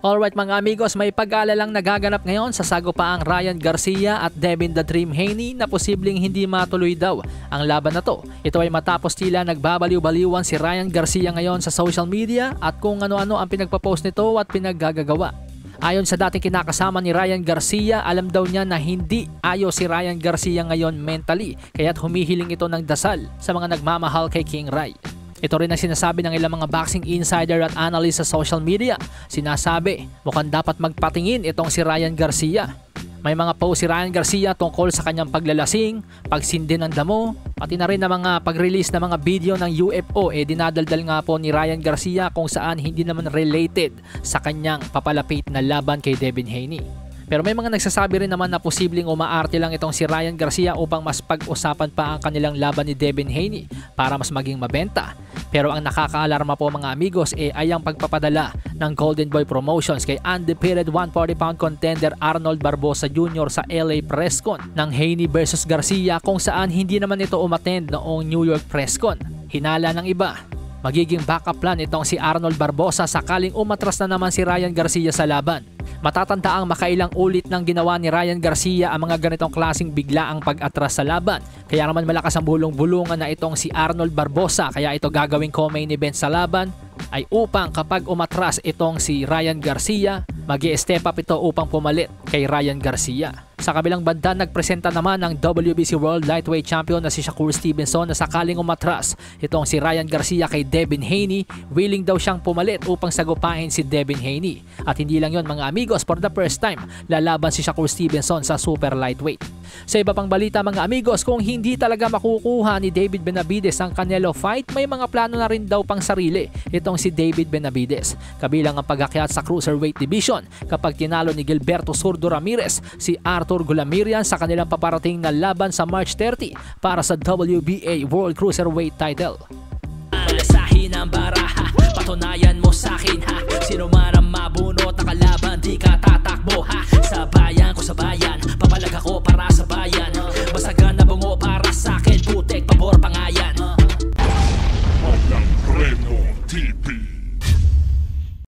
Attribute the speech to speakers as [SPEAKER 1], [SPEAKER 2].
[SPEAKER 1] Alright mga amigos, may pag-aalalang nagaganap ngayon sa sagupaang Ryan Garcia at Devin The Dream Haney na posibleng hindi matuloy daw ang laban na to. Ito ay matapos tila nagbabaliw-baliwan si Ryan Garcia ngayon sa social media at kung ano-ano ang pinagpapost nito at pinaggagawa. Ayon sa dating kinakasama ni Ryan Garcia, alam daw niya na hindi ayos si Ryan Garcia ngayon mentally, kaya't humihiling ito ng dasal sa mga nagmamahal kay King Ry. Ito rin ang sinasabi ng ilang mga boxing insider at analyst sa social media. Sinasabi, mukhang dapat magpatingin itong si Ryan Garcia. May mga post si Ryan Garcia tungkol sa kanyang paglalasing, pagsindi ng damo, pati na rin na mga pag-release ng mga video ng UFO. Dinadaldal nga po ni Ryan Garcia kung saan hindi naman related sa kanyang papalapit na laban kay Devin Haney. Pero may mga nagsasabi rin naman na posibleng umaarte lang itong si Ryan Garcia upang mas pag-usapan pa ang kanilang laban ni Devin Haney para mas maging mabenta. Pero ang nakakaalarma po mga amigos ay ang pagpapadala ng Golden Boy Promotions kay undefeated 140-pound contender Arnold Barboza Jr. sa LA Presscon ng Haney vs Garcia kung saan hindi naman ito umattend noong New York Presscon. Hinala ng iba, magiging backup plan itong si Arnold Barboza sakaling umatras na naman si Ryan Garcia sa laban. Matatanda ang makailang ulit ng ginawa ni Ryan Garcia ang mga ganitong klaseng biglaang pag-atras sa laban. Kaya naman malakas ang bulong-bulungan na itong si Arnold Barboza, kaya ito gagawing co-main event sa laban ay upang kapag umatras itong si Ryan Garcia, mag-i-step up ito upang pumalit kay Ryan Garcia. Sa kabilang banda, nagpresenta naman ng WBC World Lightweight Champion na si Shakur Stevenson na sakaling umatras itong si Ryan Garcia kay Devin Haney, willing daw siyang pumalit upang sagupain si Devin Haney. At hindi lang yon mga amigos, for the first time, lalaban si Shakur Stevenson sa super lightweight. Sa iba pang balita mga amigos, kung hindi talaga makukuha ni David Benavidez ang Canelo fight, may mga plano na rin daw pang sarili itong si David Benavidez. Kabilang ang pag-akyat sa cruiserweight division kapag tinalo ni Gilberto Zurdo Ramirez si Arthur Gulamirian sa kanilang paparating na laban sa March 30 para sa WBA World Cruiserweight title. Alasahin ang baraha, patunayan mo sa akin ha. Sino man ang mabunot na kalaban, di ka tatakbo ha. Sa bayan ko sa bayan, papalag ako para